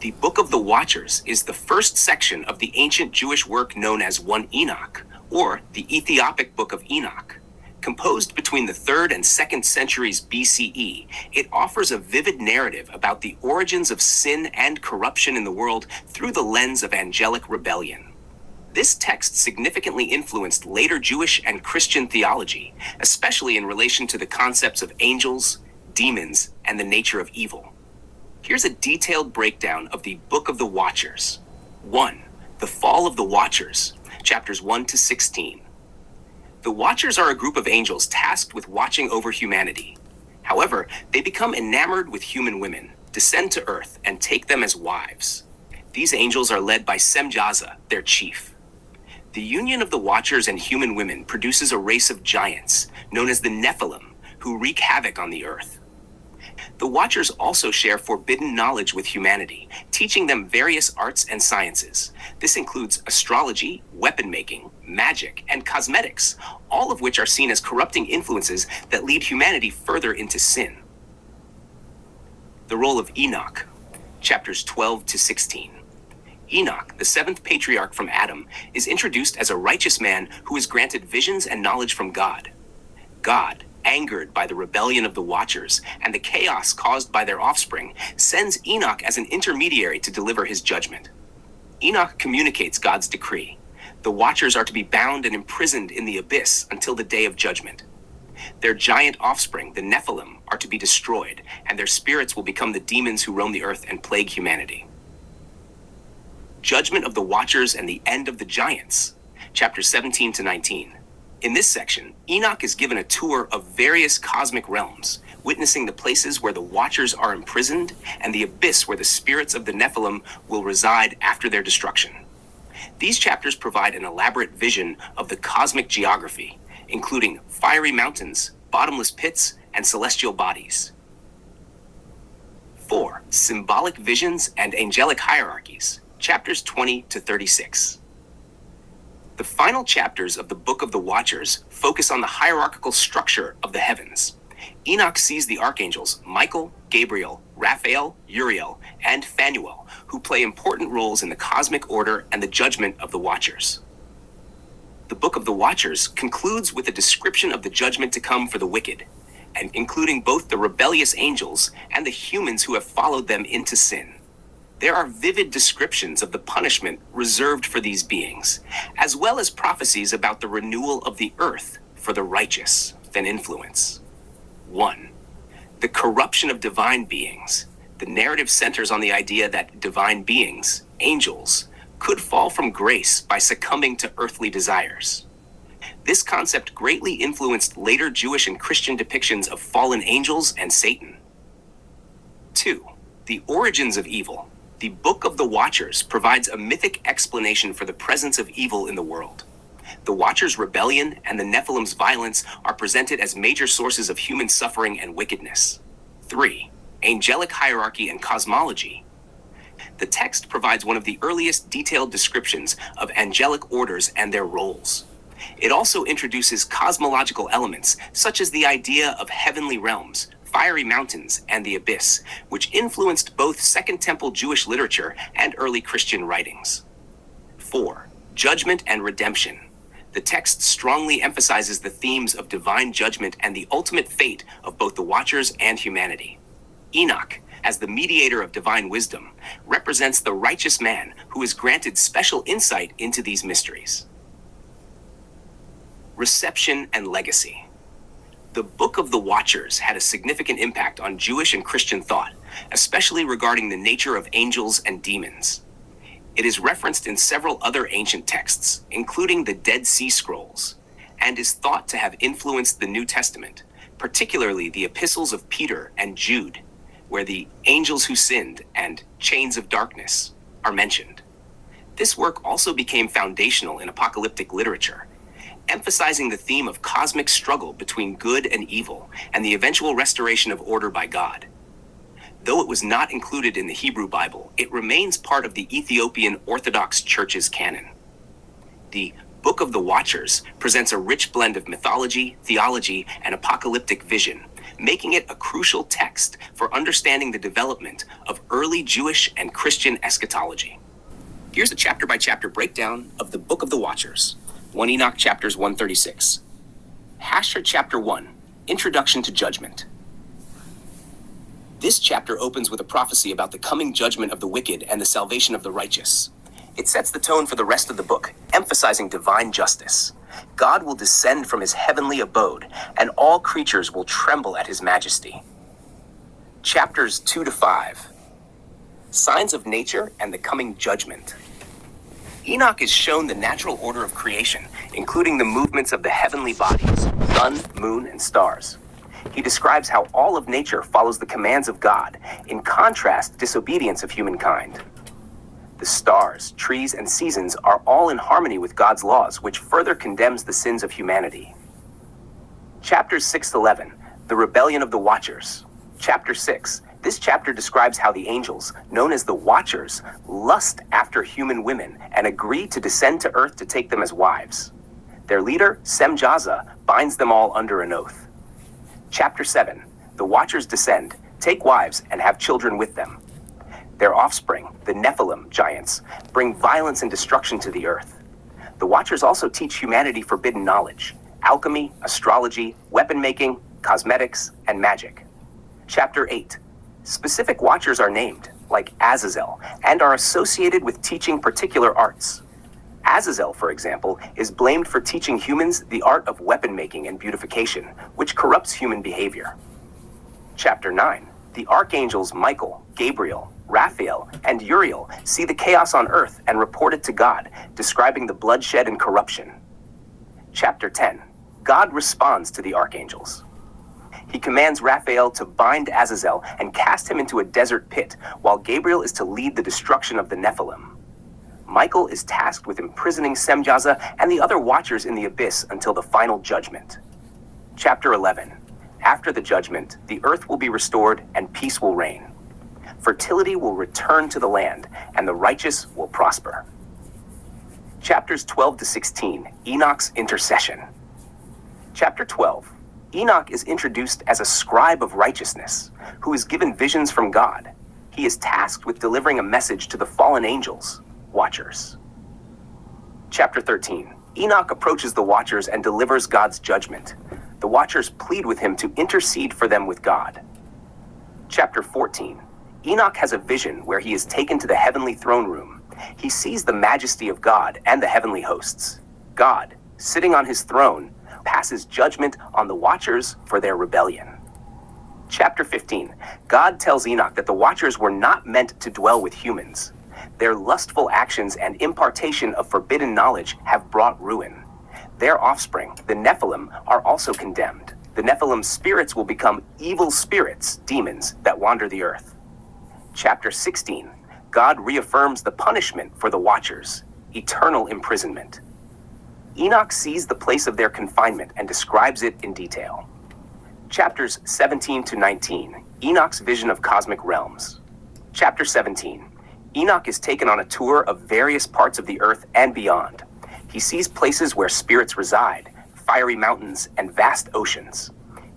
The Book of the Watchers is the first section of the ancient Jewish work known as 1 Enoch, or the Ethiopic Book of Enoch. Composed between the 3rd and 2nd centuries BCE, it offers a vivid narrative about the origins of sin and corruption in the world through the lens of angelic rebellion. This text significantly influenced later Jewish and Christian theology, especially in relation to the concepts of angels, demons, and the nature of evil. Here's a detailed breakdown of the Book of the Watchers. 1. The Fall of the Watchers, chapters 1 to 16. The Watchers are a group of angels tasked with watching over humanity. However, they become enamored with human women, descend to earth, and take them as wives. These angels are led by Semjaza, their chief. The union of the Watchers and human women produces a race of giants, known as the Nephilim, who wreak havoc on the earth. The Watchers also share forbidden knowledge with humanity, teaching them various arts and sciences. This includes astrology, weapon making, magic, and cosmetics, all of which are seen as corrupting influences that lead humanity further into sin. The role of Enoch, chapters 12 to 16. Enoch, the 7th patriarch from Adam, is introduced as a righteous man who is granted visions and knowledge from God. God, angered by the rebellion of the Watchers and the chaos caused by their offspring, sends Enoch as an intermediary to deliver his judgment. Enoch communicates God's decree. The Watchers are to be bound and imprisoned in the abyss until the day of judgment. Their giant offspring, the Nephilim, are to be destroyed, and their spirits will become the demons who roam the earth and plague humanity. Judgment of the Watchers and the end of the giants, chapters 17 to 19. In this section, Enoch is given a tour of various cosmic realms, witnessing the places where the Watchers are imprisoned and the abyss where the spirits of the Nephilim will reside after their destruction. These chapters provide an elaborate vision of the cosmic geography, including fiery mountains, bottomless pits, and celestial bodies. 4. Symbolic visions and angelic hierarchies, chapters 20 to 36. The final chapters of the Book of the Watchers focus on the hierarchical structure of the heavens. Enoch sees the archangels Michael, Gabriel, Raphael, Uriel, and Phanuel, who play important roles in the cosmic order and the judgment of the Watchers. The Book of the Watchers concludes with a description of the judgment to come for the wicked, and including both the rebellious angels and the humans who have followed them into sin. There are vivid descriptions of the punishment reserved for these beings, as well as prophecies about the renewal of the earth for the righteous and influence. 1. The corruption of divine beings. The narrative centers on the idea that divine beings, angels, could fall from grace by succumbing to earthly desires. This concept greatly influenced later Jewish and Christian depictions of fallen angels and Satan. 2. The origins of evil. The Book of the Watchers provides a mythic explanation for the presence of evil in the world. The Watchers' rebellion and the Nephilim's violence are presented as major sources of human suffering and wickedness. 3. Angelic hierarchy and cosmology. The text provides one of the earliest detailed descriptions of angelic orders and their roles. It also introduces cosmological elements, such as the idea of heavenly realms, fiery mountains, and the abyss, which influenced both Second Temple Jewish literature and early Christian writings. 4. Judgment and redemption. The text strongly emphasizes the themes of divine judgment and the ultimate fate of both the Watchers and humanity. Enoch, as the mediator of divine wisdom, represents the righteous man who is granted special insight into these mysteries. Reception and legacy. The Book of the Watchers had a significant impact on Jewish and Christian thought, especially regarding the nature of angels and demons. It is referenced in several other ancient texts, including the Dead Sea Scrolls, and is thought to have influenced the New Testament, particularly the epistles of Peter and Jude, where the angels who sinned and chains of darkness are mentioned. This work also became foundational in apocalyptic literature, emphasizing the theme of cosmic struggle between good and evil and the eventual restoration of order by God. Though it was not included in the Hebrew Bible, it remains part of the Ethiopian Orthodox Church's canon. The Book of the Watchers presents a rich blend of mythology, theology, and apocalyptic vision, making it a crucial text for understanding the development of early Jewish and Christian eschatology. Here's a chapter-by-chapter breakdown of the Book of the Watchers, 1 Enoch chapters 136. Hasher chapter 1, Introduction to Judgment. This chapter opens with a prophecy about the coming judgment of the wicked and the salvation of the righteous. It sets the tone for the rest of the book, emphasizing divine justice. God will descend from his heavenly abode, and all creatures will tremble at his majesty. Chapters 2 to 5. Signs of nature and the coming judgment. Enoch is shown the natural order of creation, including the movements of the heavenly bodies, sun, moon, and stars. He describes how all of nature follows the commands of God, in contrast to disobedience of humankind. The stars, trees, and seasons are all in harmony with God's laws, which further condemns the sins of humanity. Chapters 6 to 11, the rebellion of the Watchers. Chapter 6. This chapter describes how the angels, known as the Watchers, lust after human women and agree to descend to earth to take them as wives. Their leader, Semjaza, binds them all under an oath. Chapter 7. The Watchers descend, take wives, and have children with them. Their offspring, the Nephilim giants, bring violence and destruction to the earth. The Watchers also teach humanity forbidden knowledge: alchemy, astrology, weapon making, cosmetics, and magic. Chapter 8. Specific Watchers are named, like Azazel, and are associated with teaching particular arts. Azazel, for example, is blamed for teaching humans the art of weapon making and beautification, which corrupts human behavior. Chapter 9. The archangels Michael, Gabriel, Raphael, and Uriel see the chaos on earth and report it to God, describing the bloodshed and corruption. Chapter 10. God responds to the archangels. He commands Raphael to bind Azazel and cast him into a desert pit, while Gabriel is to lead the destruction of the Nephilim. Michael is tasked with imprisoning Semjaza and the other Watchers in the abyss until the final judgment. Chapter 11. After the judgment, the earth will be restored and peace will reign. Fertility will return to the land, and the righteous will prosper. Chapters 12 to 16, Enoch's intercession. Chapter 12. Enoch is introduced as a scribe of righteousness, who is given visions from God. He is tasked with delivering a message to the fallen angels, Watchers. Chapter 13. Enoch approaches the Watchers and delivers God's judgment. The Watchers plead with him to intercede for them with God. Chapter 14. Enoch has a vision where he is taken to the heavenly throne room. He sees the majesty of God and the heavenly hosts. God, sitting on his throne, passes judgment on the Watchers for their rebellion. Chapter 15. God tells Enoch that the Watchers were not meant to dwell with humans. Their lustful actions and impartation of forbidden knowledge have brought ruin. Their offspring, the Nephilim, are also condemned. The Nephilim spirits will become evil spirits, demons, that wander the earth. Chapter 16. God reaffirms the punishment for the Watchers: eternal imprisonment. Enoch sees the place of their confinement and describes it in detail. Chapters 17 to 19. Enoch's vision of cosmic realms. Chapter 17. Enoch is taken on a tour of various parts of the earth and beyond. He sees places where spirits reside, fiery mountains, and vast oceans.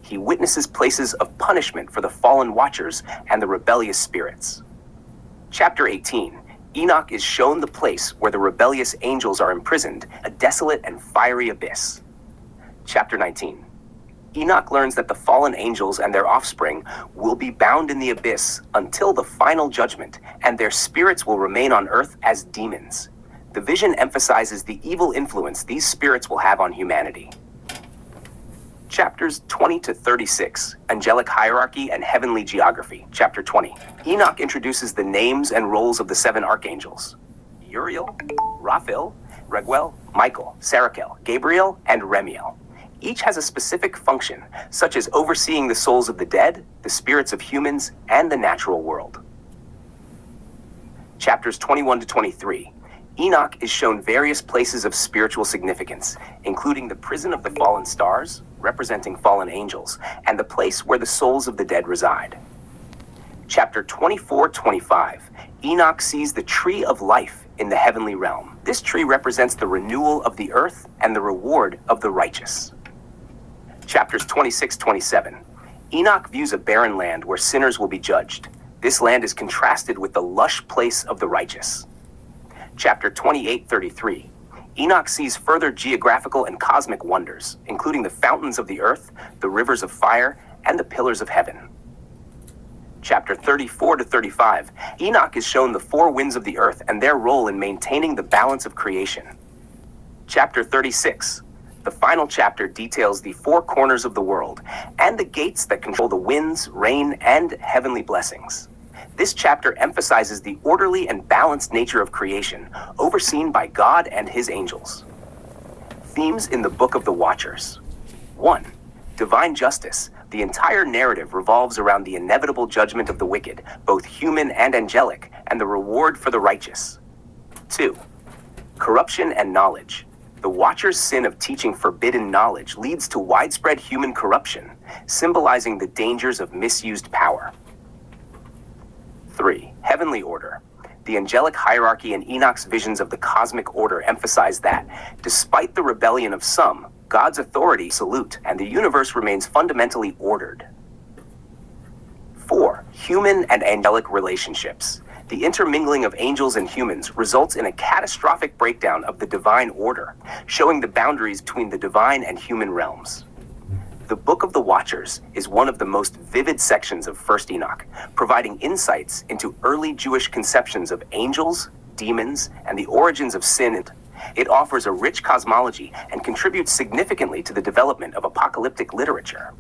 He witnesses places of punishment for the fallen Watchers and the rebellious spirits. Chapter 18. Enoch is shown the place where the rebellious angels are imprisoned, a desolate and fiery abyss. Chapter 19. Enoch learns that the fallen angels and their offspring will be bound in the abyss until the final judgment, and their spirits will remain on earth as demons. The vision emphasizes the evil influence these spirits will have on humanity. Chapters 20 to 36, Angelic Hierarchy and Heavenly Geography. Chapter 20. Enoch introduces the names and roles of the 7 archangels: Uriel, Raphael, Raguel, Michael, Sarakel, Gabriel, and Remiel. Each has a specific function, such as overseeing the souls of the dead, the spirits of humans, and the natural world. Chapters 21 to 23. Enoch is shown various places of spiritual significance, including the prison of the fallen stars, representing fallen angels, and the place where the souls of the dead reside. Chapter 24-25. Enoch sees the tree of life in the heavenly realm. This tree represents the renewal of the earth and the reward of the righteous. Chapters 26-27. Enoch views a barren land where sinners will be judged. This land is contrasted with the lush place of the righteous. Chapter 28:33. Enoch sees further geographical and cosmic wonders, including the fountains of the earth, the rivers of fire, and the pillars of heaven. Chapter 34-35. Enoch is shown the four winds of the earth and their role in maintaining the balance of creation. Chapter 36. The final chapter details the four corners of the world and the gates that control the winds, rain, and heavenly blessings. This chapter emphasizes the orderly and balanced nature of creation, overseen by God and his angels. Themes in the Book of the Watchers. 1. Divine justice. The entire narrative revolves around the inevitable judgment of the wicked, both human and angelic, and the reward for the righteous. 2. Corruption and knowledge. The Watcher's sin of teaching forbidden knowledge leads to widespread human corruption, symbolizing the dangers of misused power. 3. Heavenly order. The angelic hierarchy in Enoch's visions of the cosmic order emphasize that, despite the rebellion of some, God's authority is absolute, and the universe remains fundamentally ordered. 4. Human and angelic relationships. The intermingling of angels and humans results in a catastrophic breakdown of the divine order, showing the boundaries between the divine and human realms. The Book of the Watchers is one of the most vivid sections of 1st Enoch, providing insights into early Jewish conceptions of angels, demons, and the origins of sin. It offers a rich cosmology and contributes significantly to the development of apocalyptic literature.